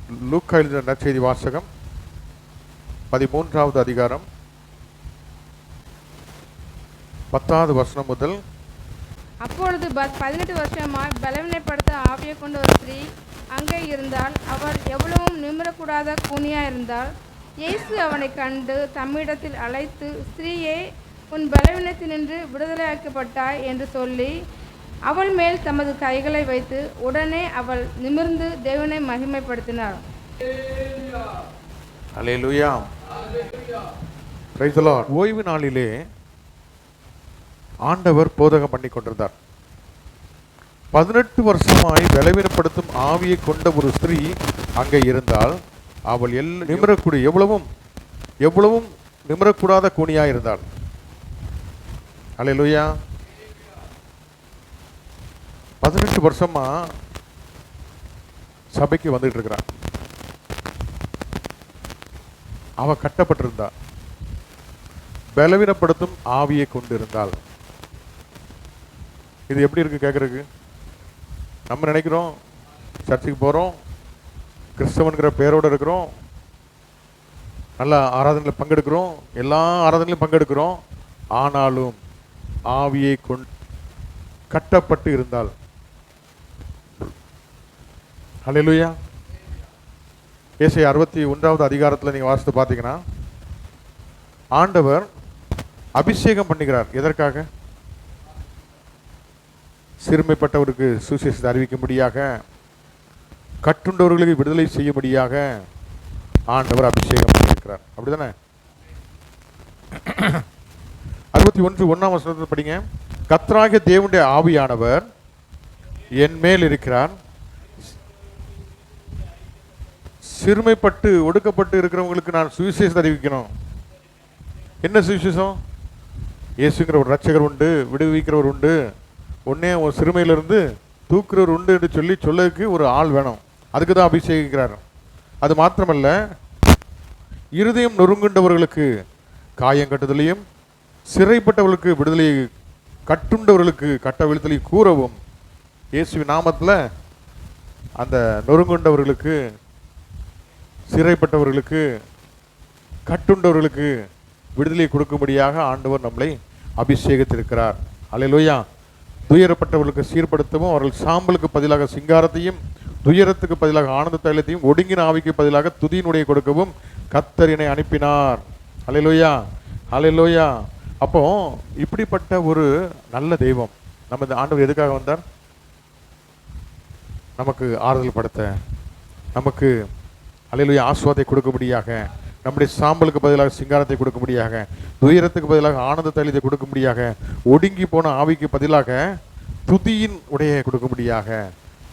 லூக்கா எழுதின நற்செய்தி வாசகம் 13வது அதிகாரம் 10வது வசனம் முதல். அப்பொழுது 18 வருஷமாய் பலவீனப்படுத்த ஆவியை கொண்ட ஒரு ஸ்திரீ அங்கே இருந்தால், அவர் எவ்வளவும் நிமிரக்கூடாத கூனியாயிருந்தாள். இயேசு அவனை கண்டு தம்மிடத்தில் அழைத்து, ஸ்திரீயே, உன் பலவீனத்தினின்று விடுதலையாக்கப்பட்டாய் என்று சொல்லி அவள் மேல் தமது கைகளை வைத்து உடனே அவள் நிமிர்ந்து தேவனை மகிமைப்படுத்தினார். அல்லேலூயா. Praise the Lord. ஓய்வு நாளிலே ஆண்டவர் போதகம் பண்ணி கொண்டிருந்தார். 18 வருஷமாய் பலவீனப்படுத்தும் ஆவியை கொண்ட ஒரு ஸ்திரீ அங்கே இருந்தால், அவள் நிமிரக்கூடிய எவ்வளவும் நிமிரக்கூடாத கூனியாய் இருந்தாள். அல்லேலூயா. 18 வருஷமா சபைக்கு வந்துட்டு இருக்கிறான். அவ கட்டப்பட்டிருந்தா, பலவீனப்படுத்தும் ஆவியை கொண்டிருந்தாள். இது எப்படி இருக்கு கேட்கறதுக்கு? நம்ம நினைக்கிறோம் சர்ச்சுக்கு போறோம், கிறிஸ்தவன்கிற பேரோடு இருக்கிறோம், நல்ல ஆராதனையில் பங்கெடுக்கிறோம், எல்லா ஆராதனையிலும் பங்கெடுக்கிறோம். ஆனாலும் ஆவியை கொண்டு கட்டப்பட்டு இருந்தால். அல்லேலூயா. ஏசாயா 61வது அதிகாரத்தில் நீங்கள் வாசித்து பார்த்தீங்கன்னா, ஆண்டவர் அபிஷேகம் பண்ணுகிறார். எதற்காக? சிறுமைப்பட்டவருக்கு சுவிசேஷத்தை அறிவிக்கும்படியாக, கட்டுண்டவர்களுக்கு விடுதலை செய்யும்படியாக ஆண்டவர் அபிஷேகம் பண்ணியிருக்கிறார். அப்படிதானே? 61:1 வசனத்தை படிங்க. கர்த்தராகிய தேவனுடைய ஆவியானவர் என் மேல் இருக்கிறார், சிறுமைப்பட்டு ஒடுக்கப்பட்டு இருக்கிறவங்களுக்கு நான் சுவிசேஷத்தை அறிவிக்கணும். என்ன சுவிசேஷம்? இயேசுங்கிற ஒரு ரட்சகர் உண்டு, விடுவிக்கிறவர் உண்டு, ஒன்னே ஒரு சிறுமையிலிருந்து தூக்குறவர் உண்டு என்று சொல்லதுக்கு ஒரு ஆள் வேணும். அதுக்கு தான் அபிஷேகிக்கிறார். அது மாத்திரமல்ல, இருதயம் நொறுங்குண்டவர்களுக்கு காயம் கட்டுதலையும், சிறைப்பட்டவர்களுக்கு விடுதலை, கட்டுண்டவர்களுக்கு கட்டவிழ்த்தலை கூறவும், இயேசுவின் நாமத்தில் அந்த நொறுங்குண்டவர்களுக்கு, சிறைப்பட்டவர்களுக்கு, கட்டுண்டவர்களுக்கு விடுதலை கொடுக்கும்படியாக ஆண்டவர் நம்மளை அபிஷேகித்திருக்கிறார். அல்லேலூயா. துயரப்பட்டவர்களுக்கு சீர்படுத்தவும், அவர்கள் சாம்பலுக்கு பதிலாக சிங்காரத்தையும், துயரத்துக்கு பதிலாக ஆனந்த தைலத்தையும், ஒடுங்கின ஆவிக்கு பதிலாக துதியினுடைய கொடுக்கவும் கர்த்தரினை அனுப்பினார். அல்லேலூயா, அல்லேலூயா. அப்போ இப்படிப்பட்ட ஒரு நல்ல தெய்வம் நம்ம இந்த ஆண்டவர் எதுக்காக வந்தார்? நமக்கு ஆறுதல் படுத்த, நமக்கு அல்லேலூயா ஆசுவாதை கொடுக்கும்படியாக, நம்முடைய சாம்பலுக்கு பதிலாக சிங்காரத்தை கொடுக்கும்படியாக, துயரத்துக்கு பதிலாக ஆனந்த தைலத்தை கொடுக்கும்படியாக, ஒடுங்கி போன ஆவிக்கு பதிலாக துதியின் உடைய கொடுக்கும்படியாக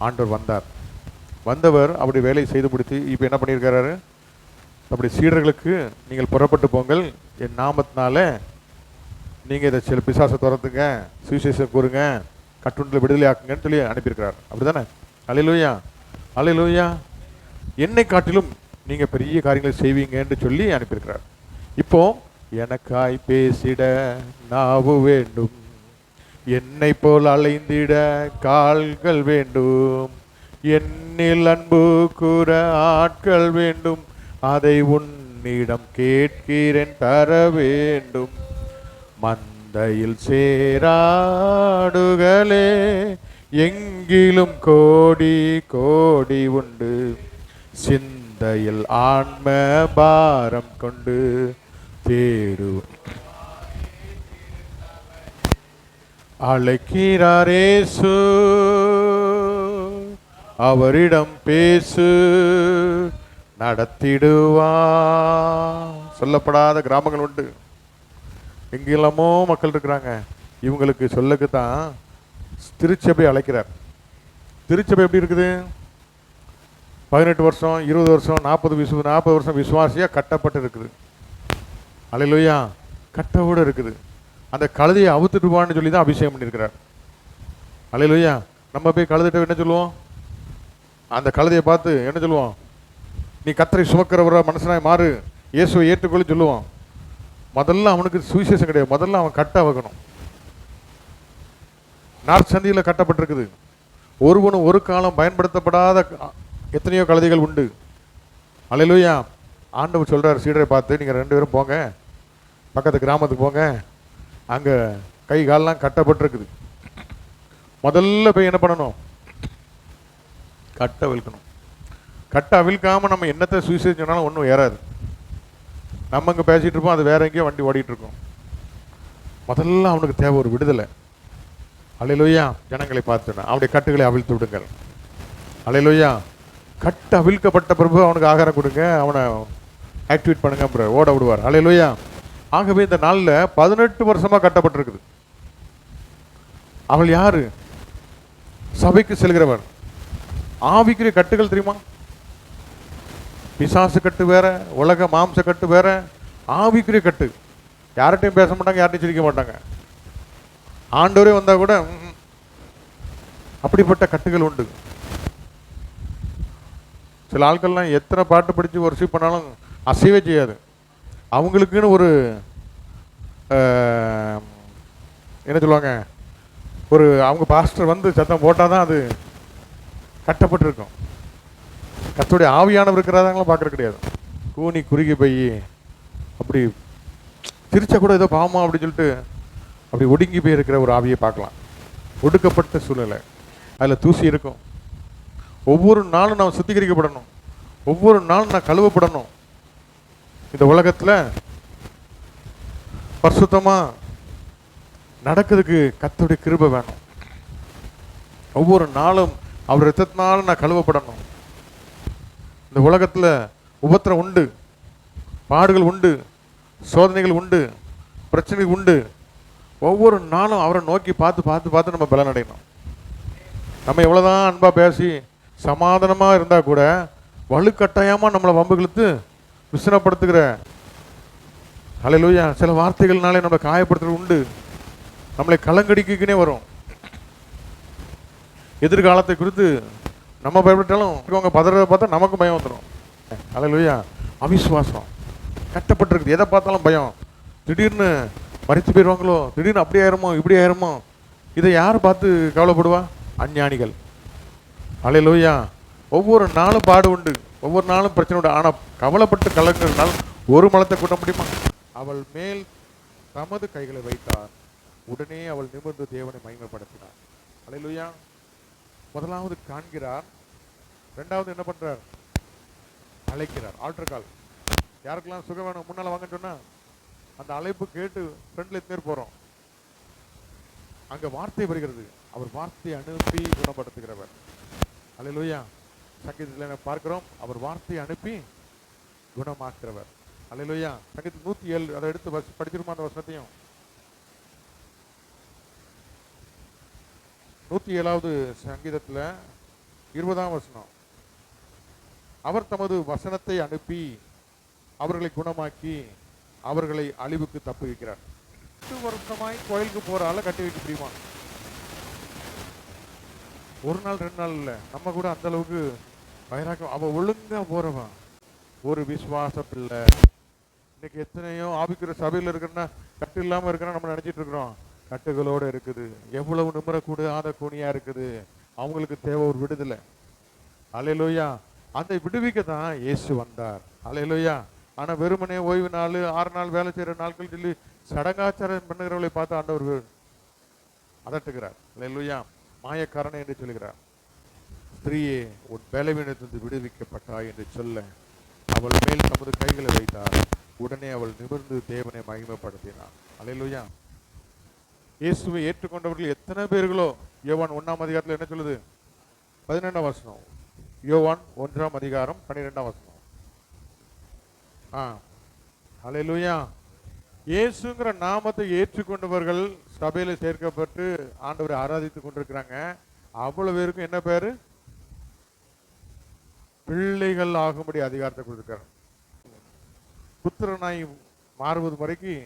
ஆண்டவர் வந்தார். வந்தவர் அப்படி வேலையை செய்து முடித்து இப்போ என்ன பண்ணியிருக்கிறாரு? அப்படி சீடர்களுக்கு, நீங்கள் புறப்பட்டு போங்கள், என் நாமத்தினால நீங்கள் இதை சில பிசாசை துரத்துங்க, சுவிசேஷம் கூறுங்க, கட்டுண்டில் விடுதலை ஆக்குங்கன்னு சொல்லி அனுப்பியிருக்கிறார். அப்படி தானே? அல்லேலூயா, அல்லேலூயா. என்னை காட்டிலும் நீங்கள் பெரிய காரியங்களை செய்வீங்கன்னு சொல்லி அனுப்பியிருக்கிறார். இப்போ எனக்காய் பேசிட நாவு வேண்டும், என்னை போல் அலைந்திட கால்கள் வேண்டும், என்னில் அன்பு கூற ஆட்கள் வேண்டும், அதை உன்னிடம் கேட்கிறேன் தர வேண்டும். மந்தையில் சேராடுகளே எங்கிலும் கோடி கோடி உண்டு, சிந்தையில் ஆன்ம பாரம் கொண்டு தேடு அழைக்கிறாரேசு, அவரிடம் பேசு, நடத்திடுவா. சொல்லப்படாத கிராமங்கள் உண்டு, எங்கெல்லாமோ மக்கள் இருக்கிறாங்க. இவங்களுக்கு சொல்லக்கு தான் திருச்சபை அழைக்கிறார். திருச்சபை எப்படி இருக்குது? 18 வருஷம், 20 வருஷம், 40 வருஷம் விசுவாசியாக கட்டப்பட்டு இருக்குது. அல்லேலூயா. கட்டவோடு இருக்குது. அந்த கழுதையை அவுத்துட்டுவான்னு சொல்லி தான் அபிஷேகம் பண்ணியிருக்கிறார். அல்லேலூயா. நம்ம போய் கழுதிட்ட என்ன சொல்லுவோம்? அந்த கழுதையை பார்த்து என்ன சொல்லுவோம்? நீ கர்த்தரை சுமக்கிறவரா மனுஷனாய் மாறு, இயேசுவை ஏற்றுக்கொள்ளி சொல்லுவான். முதல்ல அவனுக்கு சுவிசேஷம் கிடையாது, முதல்ல அவன் கட்ட வைக்கணும். நாற்சந்தியில் கட்டப்பட்டிருக்குது. ஒருவனும் ஒரு காலம் பயன்படுத்தப்படாத எத்தனையோ கழுதைகள் உண்டு. அல்லேலூயா. ஆண்டவர் சொல்றார் சீடரை பார்த்து, நீங்கள் 2 பேரும் போங்க, பக்கத்து கிராமத்துக்கு போங்க, அங்கே கை காலெலாம் கட்டப்பட்டிருக்குது. முதல்ல போய் என்ன பண்ணணும்? கட்டை அவிழ்க்கணும். கட்டை அவிழ்க்காமல் நம்ம என்னத்தை சுவிசேஷம் சொன்னாலும் ஒன்றும் ஏறாது. நம்ம இங்கே பேசிகிட்டு இருப்போம், அது வேற எங்கேயோ வண்டி ஓடிட்டு இருக்கோம். முதல்ல அவனுக்கு தேவை ஒரு விடுதலை. அல்லேலூயா. ஜனங்களை பார்த்துனா அவனுடைய கட்டுகளை அவிழ்த்து விடுங்கள். அல்லேலூயா. கட்டு அவிழ்க்கப்பட்ட பிறகு அவனுக்கு ஆகாரம் கொடுங்க, அவனை ஆக்டிவேட் பண்ணுங்க, ஓட விடுவார். அல்லேலூயா. ஆகவே இந்த நாளில் 18 வருஷமாக கட்டப்பட்டிருக்குது. அவள் யாரு? சபைக்கு செல்கிறவர். ஆவிக்குரிய கட்டுகள் தெரியுமா? பிசாசு கட்டு வேற, உலக மாம்ச கட்டு வேற, ஆவிக்குரிய கட்டு. யார்கிட்டையும் பேச மாட்டாங்க, யார்கிட்டையும் சிரிக்க மாட்டாங்க. ஆண்டவரே வந்தா கூட அப்படிப்பட்ட கட்டுகள் உண்டு. சில ஆட்கள்லாம் எத்தனை பாட்டு படித்து ஒர்ஷிப் பண்ணாலும் அசைவே செய்யாது. அவங்களுக்குன்னு ஒரு என்ன சொல்லுவாங்க, ஒரு அவங்க பாஸ்டர் வந்து சத்தம் போட்டால் தான் அது கட்டப்பட்டிருக்கும். கர்த்தருடைய ஆவியானவர் இருக்கிறாதாங்களும் பார்க்கறது கிடையாது. கூனி குறுகி போய் அப்படி சிரிச்சா கூட ஏதோ பாவமா அப்படின்னு சொல்லிட்டு அப்படி ஒடுங்கி போய் இருக்கிற ஒரு ஆவியை பார்க்கலாம். ஒடுக்கப்பட்ட சூழ்நிலை, அதில் தூசி இருக்கும். ஒவ்வொரு நாளும் நான் சுத்திகரிக்கப்படணும், ஒவ்வொரு நாளும் நான் கழுவப்படணும். இந்த உலகத்தில் பரிசுத்தமாக நடக்கிறதுக்கு கர்த்தருடைய கிருபை வேணும். ஒவ்வொரு நாளும் அவர் ரத்தத்தினால நான் கழுவப்படணும். இந்த உலகத்தில் உபத்திரம் உண்டு, பாடுகள் உண்டு, சோதனைகள் உண்டு, பிரச்சனைகள் உண்டு. ஒவ்வொரு நாளும் அவரை நோக்கி பார்த்து பார்த்து பார்த்து நம்ம பலன் அடையணும். நம்ம எவ்வளோதான் அன்பாக பேசி சமாதானமாக இருந்தால் கூட வலுக்கட்டாயமாக நம்மளை வம்புகளுத்து விசனப்படுத்துகிற அல்லேலூயா சில வார்த்தைகள்னாலே நம்மளை காயப்படுத்துறது உண்டு. நம்மளை கலங்கடிக்குன்னே வரும். எதிர்காலத்தை குறித்து நம்ம பயப்பட்டாலும் அவங்க பதறதை பார்த்தா நமக்கும் பயம் வந்துடும். அல்லேலூயா. அவிசுவாசம் கட்டப்பட்டிருக்குது. எதை பார்த்தாலும் பயம். திடீர்னு மறித்து போயிடுவாங்களோ, திடீர்னு அப்படி ஆயிருமோ இப்படி ஆயிருமோ. இதை யார் பார்த்து கவலைப்படுவா? அஞ்ஞானிகள். அல்லேலூயா. ஒவ்வொரு நாளும் பாடு உண்டு, ஒவ்வொரு நாளும் பிரச்சனை உண்டு. ஆனால் கவலைப்பட்டு கலங்கிறதுனால ஒரு மலத்தை கூட்ட முடியுமா? அவள் மேல் தமது கைகளை வைத்தார், உடனே அவள் நிமிர்ந்து தேவனை மகிமைப்படுத்தினார். அல்லேலூயா. முதலாவது காண்கிறார், ரெண்டாவது என்ன பண்றார்? அழைக்கிறார். ஆல்டர் கால். யாருக்கெல்லாம் சுகம் வேணும் முன்னால வாங்கன்னு சொன்னா அந்த அழைப்பு கேட்டு ஃப்ரெண்ட்ல எத்தனை போறோம். அங்க வார்த்தை வருகிறது. அவர் வார்த்தையை அனுப்பி குணப்படுத்துகிறவர். அல்லேலூயா. சங்கீதத்தில் பார்க்கிறோம், அவர் வார்த்தையை அனுப்பி குணமாக்குறவர். அல்லேலூயா. சங்கீதம் 107 அதை எடுத்து படிச்சிருமா? அந்த வசனத்தையும் 107வது சங்கீதத்தில் 20ஆம் வசனம். அவர் தமது வசனத்தை அனுப்பி அவர்களை குணமாக்கி அவர்களை அழிவுக்கு தப்புவிக்கிறார். 8 வருஷமாய் கோயிலுக்கு போற ஆளை கட்டி வைக்க முடியுமா? ஒரு நாள் 2 நாள் இல்லை. நம்ம கூட அந்த அளவுக்கு வைராக்கம். அவ ஒழுங்கா போறவன் ஒரு விசுவாச பிள்ளை. இன்னைக்கு எத்தனையோ ஆவிக்குரிய சபையில் இருக்கிறன்னா கட்டு இல்லாமல் இருக்கிறனா நம்ம நினைச்சிட்டு இருக்கிறோம். கட்டுகளோடு இருக்குது. எவ்வளவு நிமிரக்கூடாத கூனியா இருக்குது. அவங்களுக்கு தேவை ஒரு விடுதலை. அல்லேலூயா. அந்த விடுவிக்க தான் இயேசு வந்தார். அல்லேலூயா. ஆனால் வெறுமனே ஓய்வு நாள் 6 நாள் வேலை செய்கிற நாட்கள் சொல்லி சடங்காச்சாரம் பண்ணுகிறவர்களை பார்த்து ஆண்டவர் அதட்டுகிறார். அல்லேலூயா. மாயக்காரனை என்று சொல்கிறார். ஸ்திரீயே, உன் பலவீனத்திலிருந்து விடுவிக்கப்பட்டாய் என்று சொல்ல அவள் மேல் தமது கைகளை வைத்தார், உடனே அவள் நிமிர்ந்து தேவனை மகிமைப்படுத்தினார். அல்லேலூயா. இயேசுவை ஏற்றுக்கொண்டவர்கள் எத்தனை பேர்களோ யோவான் 1ஆம் அதிகாரத்தில் என்ன சொல்லுது? 12ஆம் வசனம். யோவான் 1ஆம் அதிகாரம் 12ஆம் வசனம். அல்லேலூயா. இயேசுங்கிற நாமத்தை ஏற்றுக்கொண்டவர்கள் சபையில சேர்க்கப்பட்டு ஆண்டவரை ஆராதித்துக் கொண்டிருக்கிறாங்க. அவ்வளவு பேருக்கும் என்ன பேரு? பிள்ளைகள் ஆகும்படி அதிகாரத்தை கொடுத்துருக்காரு. புத்திரனாய் மாறுவது வரைக்கும்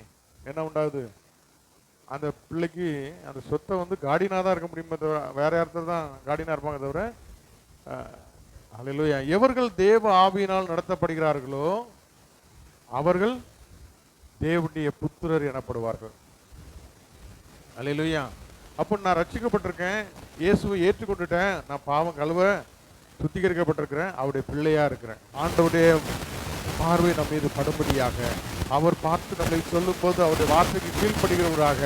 என்ன உண்டாகுது? அந்த பிள்ளைக்கு அந்த சொத்தை வந்து கார்டினா தான் இருக்க முடியுமே தவிர வேற யார்த்த தான் கார்டினா இருப்பாங்க தவிர. அல்லேலூயா. எவர்கள் தேவ ஆவியினால் நடத்தப்படுகிறார்களோ அவர்கள் தேவனுடைய புத்திரர் எனப்படுவார்கள். அல்லேலூயா. அப்போ நான் ரட்சிக்கப்பட்டிருக்கேன், இயேசுவை ஏற்றுக்கொண்டுட்டேன், நான் பாவம் கழுவ சுத்திகரிக்கப்பட்டிருக்கிறேன், அவருடைய பிள்ளையா இருக்கிறேன். ஆண்டவருடைய பார்வை நம் மீது படும்படியாக அவர் பார்த்து நம்மை சொல்லும் போது அவருடைய வார்த்தைக்கு கீழ்ப்படுகிறவராக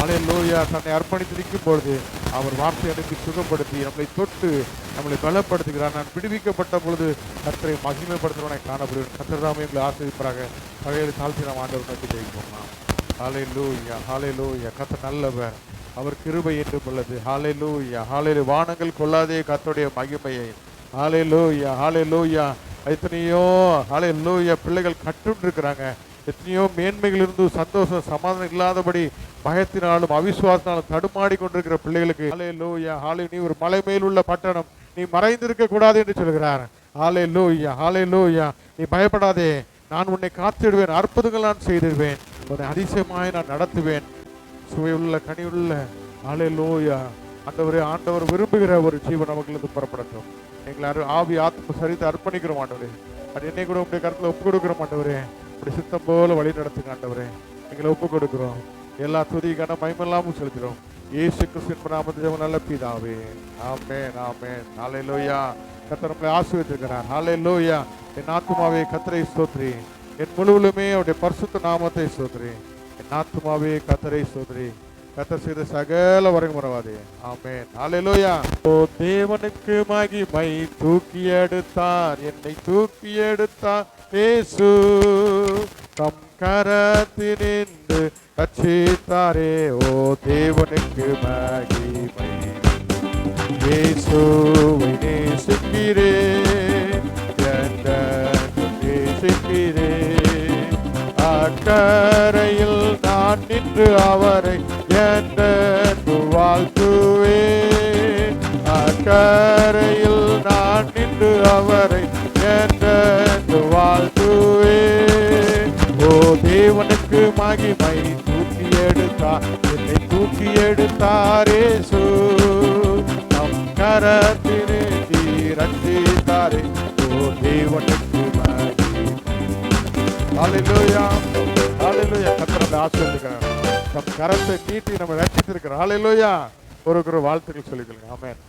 அல்லேலூயா தன்னை அர்ப்பணித்து நிற்கும் பொழுது அவர் வார்த்தை அனுப்பி சுகப்படுத்தி நம்மளை தொட்டு நம்மளை பலப்படுத்துகிறார். நான் விடுவிக்கப்பட்ட பொழுது கர்த்தரை மகிமைப்படுத்துகிறவனை காணப்படுவேன். கர்த்தர் தாமே எங்களை ஆசீர்வதிப்பாராக. பகையை தாழ்த்தி நாம் ஆண்டவர் நோக்கி ஜெயிப்போம். ஹல்லேலூயா, ஹல்லேலூயா. கர்த்தர் நல்லவர், அவர் கிருபை என்றும் உள்ளது. ஹல்லேலூயா, ஹல்லேலூயா. வானங்கள் கொள்ளாதே கர்த்தருடைய மகிமையை. ஹல்லேலூயா, ஹல்லேலூயா. எத்தனையோ ஹல்லேலூயா பிள்ளைகள் கட்டுண்டு இருக்கிறாங்க. எத்தனையோ மேன்மைகள் இருந்து சந்தோஷம் சமாதானம் இல்லாதபடி பயத்தினாலும் அவிசுவாசத்தினாலும் தடுமாடி கொண்டிருக்கிற பிள்ளைகளுக்கு ஹல்லேலூயா, ஹல்லேலூயா. நீ ஒரு மலை மேல் உள்ள பட்டணம், நீ மறைந்திருக்க கூடாது என்று சொல்கிறார். ஹல்லேலூயா, ஹல்லேலூயா. நீ பயப்படாதே, நான் உன்னை காத்திடுவேன், அற்புதங்கள் நான் செய்திடுவேன், உன்னை அதிசயமாய் நான் நடத்துவேன். சுவையுள்ள கனியுள்ள ஹல்லேலூயா ஆண்டவரே, ஆண்டவர் விரும்புகிற ஒரு ஜீவன் நமக்கு புறப்படட்டும். எங்களை ஆவி ஆத்ம சரித்து அர்ப்பணிக்கிறோம் ஆண்டவரே. அது என்னை கூட உங்களுடைய கருத்தில் ஒப்பு கொடுக்கிறோம் ஆண்டவரே. அப்படி சித்தம் போல வழி நடத்துங்க ஆண்டவரே. எங்களை ஒப்பு கொடுக்கிறோம். எல்லா துதிக்கான மகிமையெல்லாம் செலுத்துகிறோம். இயேசு கிறிஸ்துவின் நாமத்தில் ஜெபம் நல்ல பிதாவே. ஆமென், ஆமென். ஹல்லேலூயா. கர்த்தர் நம்மை ஆசீர்வதிக்கிறார். ஹல்லேலூயா. என் ஆத்துமாவே கர்த்தரை ஸ்தோத்திரி, என் முழுவதுமே அவருடைய பரிசுத்த நாமத்தை ஸ்தோத்திரி. என் ஆத்துமாவே கர்த்தரை ஸ்தோத்திரி, கர்த்தர் செய்த சகல வரைக்கும் மறவாதே. ஆமென், ஹல்லேலூயா. ஓ தேவனுக்கு மகிமை, தூக்கி எடுத்தார் என்னை, தூக்கி எடுத்தார் இயேசு, தம் கரத்தினின்று ரட்சித்தாரே. ஓ தேவனுக்கு மகிமை. இயேசுவை நேசிக்கிறேன், என்றென்றும் நேசிக்கிறேன். அக்கரையில் நான் நின்று அவரை என்றென்று வாழ்த்துவேன். அக்கரையில் நான் நின்று அவரை என்றென்று வாழ்த்துவேன். ஓ தேவனுக்கு மகிமை, தூக்கி எடுத்தார் என்னை, தூக்கி எடுத்தார் இயேசு, நம் கரத்திலே ரட்சித்தாரே. ஓ தேவனுக்கு மகிமை. ஹல்லேலூயா, ஹல்லேலூயா. கர்த்தர் நம்மை ஆசீர்வதிக்கிறார். தம் கரத்தை நீட்டி நம்மை ரட்சித்திருக்கிறார். ஹல்லேலூயா. ஒரு வாழ்த்துக்கள் சொல்லிக்கொள்ளுங்க. ஆமென்.